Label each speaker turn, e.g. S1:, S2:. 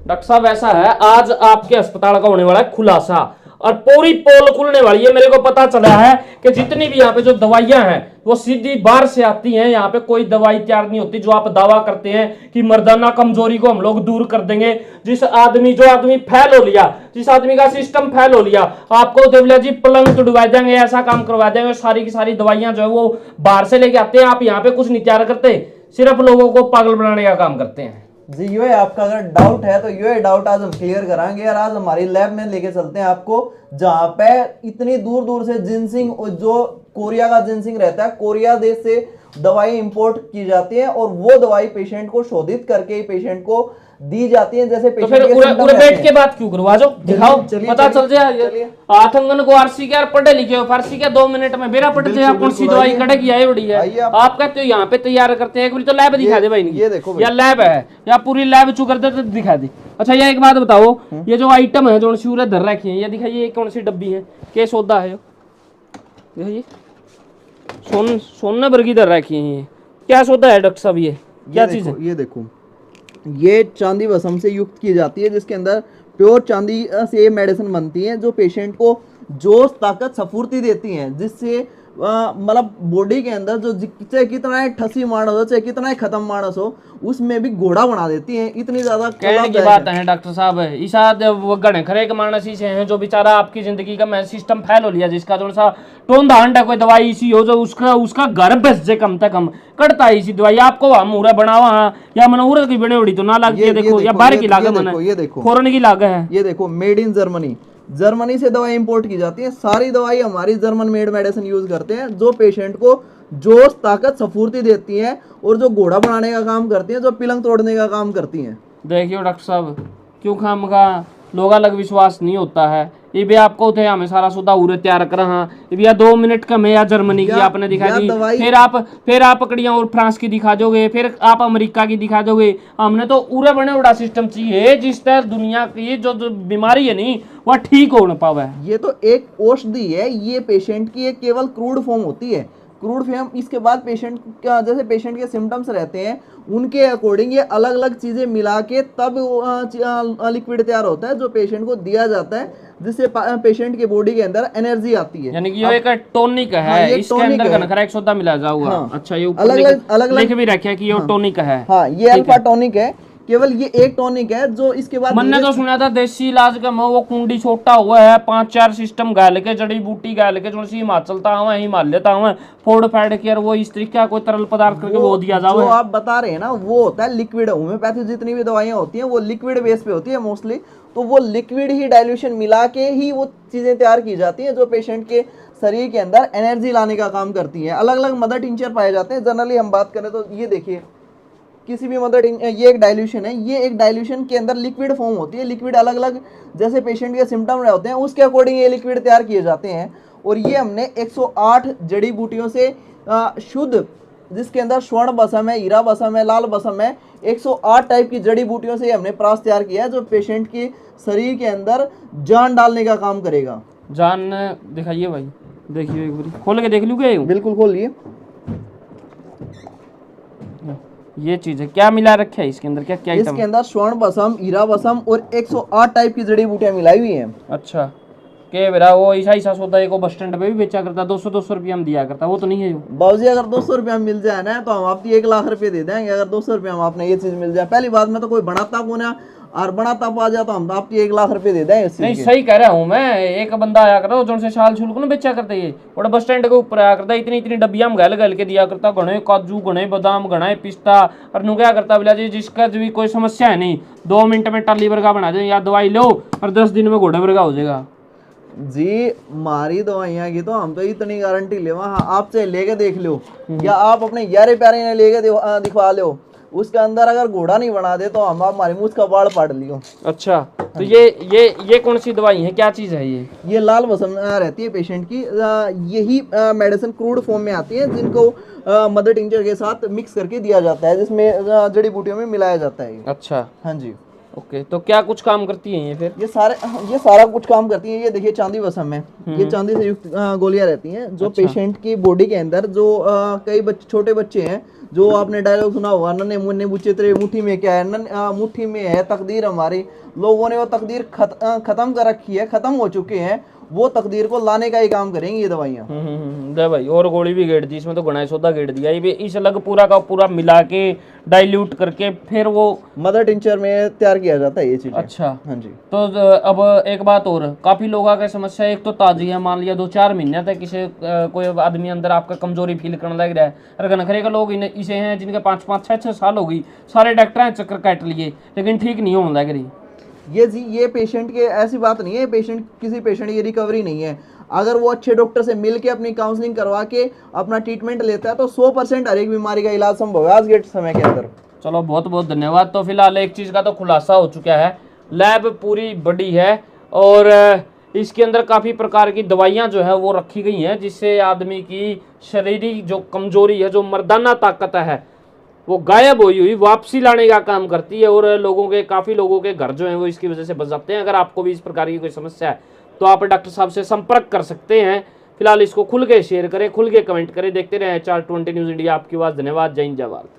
S1: Doctor साहब ऐसा है, आज आपके अस्पताल का होने वाला है खुलासा और पूरी पोल खुलने वाली है। मेरे को पता चला है कि जितनी भी यहाँ पे जो दवाइयां हैं वो सीधी बाहर से आती हैं। यहाँ पे कोई दवाई तैयार नहीं होती जो आप दावा करते हैं कि मर्दाना कमजोरी को हम लोग दूर कर देंगे। जो आदमी फेल हो लिया, जिस आदमी का सिस्टम फेल हो लिया, आपको देवलिया जी पलंग तुड़वा देंगे, ऐसा काम करवा देंगे। सारी की सारी दवाइयां जो है वो बाहर से लेके आते हैं। आप यहाँ पे कुछ नहीं तैयार करते, सिर्फ लोगों को पागल बनाने का काम करते हैं।
S2: जी यो है, आपका अगर डाउट है तो यो है डाउट आज हम क्लियर कराएंगे। और आज हमारी लैब में लेके चलते हैं आपको, जहाँ पे इतनी दूर दूर से जिनसिंग, जो कोरिया का जिनसिंग रहता है, कोरिया देश से दवाई इंपोर्ट की जाती है और वो दवाई पेशेंट को शोधित करके पेशेंट को दी जाती है। जैसे
S1: तो फिर उरे बैठ के बात क्यों करवा जो, दिखाओ, पता चल जाए। आतंकन को आरसी के पढ़े लिखे हो, फारसी के 2 मिनट में बेरा पढ़ जाए, कौन सी दवाई कड़ेगी आई बड़ी है। आप कहते हो यहाँ पे तैयार करते हैं, एक बार तो लैब दिखा दे भाई।
S2: ये देखो
S1: या लैब है या पूरी लैब चू कर दे तो दिखा दे। अच्छा ये एक बात बताओ, ये जो आइटम है जो सूर्य धर रखी है, ये दिखाइए, ये कौन सी डब्बी है, क्या सौदा है ये? सोने भर की धर रखी है, ये क्या सौदा है डॉक्टर साहब? ये क्या चीज है?
S2: ये देखो, ये चांदी भस्म से युक्त की जाती है, जिसके अंदर प्योर चांदी से ये मेडिसिन बनती है जो पेशेंट को जोश, ताकत, स्फूर्ति देती हैं, जिससे मतलब बॉडी के अंदर जो चाहे कितना है ठसी मानस हो, चाहे कितना है खत्म मानस हो, उसमें भी घोड़ा बना देती हैं। इतनी ज्यादा
S1: कहने की बात है डॉक्टर साहब, ईसा गणे खरे के मानस इसे हैं जो बेचारा आपकी जिंदगी का मैं सिस्टम फेल हो लिया, जिसका जो सा टोंदा हंडा कोई दवाई इसी हो जो उसका घर बस जे कम से कम कटता इसी दवाई आपको हम मुहरा बनावा या मनूर की बने उड़ी तो ना लगती है। देखो या बाहर की लागत है,
S2: ये देखो
S1: फॉरेन की लागत है।
S2: ये देखो मेड इन जर्मनी, जर्मनी से दवाई इंपोर्ट की जाती है। सारी दवाई हमारी जर्मन मेड मेडिसिन यूज करते हैं, जो पेशेंट को जोश, ताकत, स्फूर्ति देती हैं और जो घोड़ा बनाने का काम करती हैं, जो पिलंग तोड़ने का काम करती हैं।
S1: देखियो डॉक्टर साहब, क्यों खामखा लोग अलग विश्वास नहीं होता है। ये भी आपको थे हमें सारा सुधा उरे तैयार कर, हाँ ये 2 मिनट कम है या जर्मनी की आपने दिखा दी, फिर आप पकड़ियां और फ्रांस की दिखा दोगे, फिर आप अमेरिका की दिखा दोगे। हमने तो उरे बने उड़ा सिस्टम चाहिए जिस तरह दुनिया की जो बीमारी है नहीं वह ठीक हो न पावे।
S2: ये तो एक औषधि है, ये पेशेंट की एक केवल क्रूड फॉर्म होती है, क्रूड फॉर्म। इसके बाद पेशेंट का जैसे पेशेंट के सिम्टम्स रहते हैं उनके अकॉर्डिंग ये अलग अलग चीजें मिला के तब लिक्विड तैयार होता है जो पेशेंट को दिया जाता है, जिससे पेशेंट के बॉडी के अंदर एनर्जी आती है।
S1: यानी कि ये एक टॉनिक है। हाँ, इसके अंदर घनखरा एक सौदा मिला जाऊगा। हाँ, अच्छा ये अलग लिख भी रखा है कि ये टॉनिक है।
S2: हाँ ये अल्फा टॉनिक है, केवल ये एक टॉनिक है जो इसके बाद
S1: मैंने तो सुना था देसी इलाज का वो कुंडी छोटा हुआ है, 5-4 सिस्टम गाल के जड़ी बूटी गाल के जो हिमाचलता हुआ हिमालयता हुआ फोड़ फाड़ के वो इस तरीके का कोई तरल पदार्थ करके वो दिया जाओ।
S2: जो आप बता रहे हैं ना वो होता है लिक्विड। होम्योपैथी जितनी भी दवाइयां होती हैं वो लिक्विड बेस पे होती है मोस्टली, तो वो लिक्विड ही डाइल्यूशन मिला के ही वो चीजें तैयार की जाती हैं जो पेशेंट के शरीर के अंदर एनर्जी लाने का काम करती है। अलग अलग मदर टिंचर पाए जाते हैं। जनरली हम बात करें तो ये देखिए, किसी भी मदर ये एक डाइल्यूशन है, ये एक डाइल्यूशन के अंदर लिक्विड फॉर्म होती है। लिक्विड अलग अलग जैसे पेशेंट के सिम्टम रहे होते हैं उसके अकॉर्डिंग ये लिक्विड तैयार किए जाते हैं। और ये हमने 108 जड़ी बूटियों से शुद्ध, जिसके अंदर स्वर्ण बसम है, हीरा बसम है, लाल बसम है, 108 टाइप की जड़ी बूटियों से हमने प्रास तैयार किया है जो पेशेंट के शरीर के अंदर जान डालने का काम करेगा।
S1: जान दिखाइए भाई, देखिए एक बार खोल के देख लूँ क्या?
S2: बिल्कुल खोलिए।
S1: ये चीज है, क्या मिला रखा है इसके अंदर? क्या क्या
S2: इसके अंदर स्वर्ण बसम, हीरा बसम और 108 टाइप की जड़ी बूटियां मिलाई हुई हैं।
S1: अच्छा के बेरा वो ऐसा सौदा एक बस स्टैंड पे भी बेचा करता, 200 रुपया हम दिया करता, वो तो नहीं है जो
S2: बाबूजी। अगर 200 रुपया मिल जाए ना तो हम आपकी 1 लाख रुपए दे देंगे, अगर 200 रुपया हम आपने ये चीज मिल जाए। पहली बात में तो कोई बनाता को ना, और बनाता पा जाता हम आपकी 1 लाख रुपए दे देंगे।
S1: नहीं सही कह रहा हूँ मैं। एक बंदा आया करता जो से साल छुल को ना बेचा करता, ये और बस स्टैंड के ऊपर आया करता, इतनी इतनी डब्बियां हम गल के दिया करता, घने काजू, घने बादाम, घना पिस्ता। और नु क्या करता बोला जी जिसका भी कोई समस्या है नहीं 2 मिनट में टाली वर्गा बना दे, या दवाई लो और 10 दिन में घोड़ा वर्गा हो जाएगा।
S2: जी हमारी दवाइयाँ की तो हम तो इतनी गारंटी ले, हाँ आप चाहे लेके देख लो या आप अपने यारे प्यारे ने लेके दिखवा लो, उसके अंदर अगर घोड़ा नहीं बना दे तो हम हमारे मुँह का बाल पाड़ लियो।
S1: अच्छा तो ये कौन सी दवाई है, क्या चीज है ये?
S2: लाल बसम रहती है पेशेंट की। यही मेडिसिन क्रूड फॉर्म में आती है जिनको मदर टिंचर के साथ मिक्स करके दिया जाता है, जिसमें जड़ी बूटियों में मिलाया जाता है।
S1: अच्छा
S2: हाँ जी।
S1: ओके, तो क्या कुछ काम करती हैं ये फिर?
S2: ये सारा कुछ काम करती हैं। ये देखिए चांदी वसम है, ये चांदी से युक्त गोलियां रहती हैं जो
S1: अच्छा।
S2: पेशेंट की बॉडी के अंदर जो कई छोटे बच्चे हैं, जो आपने डायलॉग सुना होगा, नन्हे मुन्ने बुच्चे तेरे मुट्ठी में क्या है, मुट्ठी में है तकदीर हमारी। लोगों ने वो तकदीर खत्म कर रखी है, खत्म हो चुके हैं, वो तकदीर को लाने का ही काम करेंगी ये दवाइयाँ।
S1: दे भाई, और गोली भी गेड़ दी इसमें, तो घना सौदा गेड़ दिया ये भी, इस अलग पूरा का पूरा मिला के डाइल्यूट करके फिर वो
S2: मदर टिंचर में तैयार किया जाता है ये चीजें।
S1: अच्छा।
S2: हाँ जी।
S1: तो अब एक बात और, काफी लोगों का समस्या एक तो ताजी है, मान लिया 2-4 महीने तक किसी कोई आदमी अंदर आपका कमजोरी फील करने लग रहा है, अगर नखरे का लोग इसे हैं जिनके 5-5, 6-6 साल हो गई, सारे डॉक्टर हैं चक्कर काट लिए लेकिन ठीक नहीं होने लग रही।
S2: ये पेशेंट के ऐसी बात नहीं है, किसी पेशेंट की रिकवरी नहीं है। अगर वो अच्छे डॉक्टर से मिल के अपनी काउंसलिंग करवा के अपना ट्रीटमेंट लेता है तो 100% हर एक बीमारी का इलाज संभव है आज के समय के अंदर।
S1: चलो बहुत बहुत धन्यवाद। तो फिलहाल एक चीज़ का तो खुलासा हो चुका है, लैब पूरी बड़ी है और इसके अंदर काफ़ी प्रकार की दवाइयाँ जो है वो रखी गई हैं, जिससे आदमी की शारीरिक जो कमजोरी है, जो मर्दाना ताकत है, वो गायब हुई वापसी लाने का काम करती है। और काफ़ी लोगों के घर जो हैं वो इसकी वजह से बच जाते हैं। अगर आपको भी इस प्रकार की कोई समस्या है तो आप डॉक्टर साहब से संपर्क कर सकते हैं। फिलहाल इसको खुल के शेयर करें, खुल के कमेंट करें। देखते रहें 420 न्यूज़ इंडिया, आपकी आवाज़। धन्यवाद। जय हिंद, जय भारत।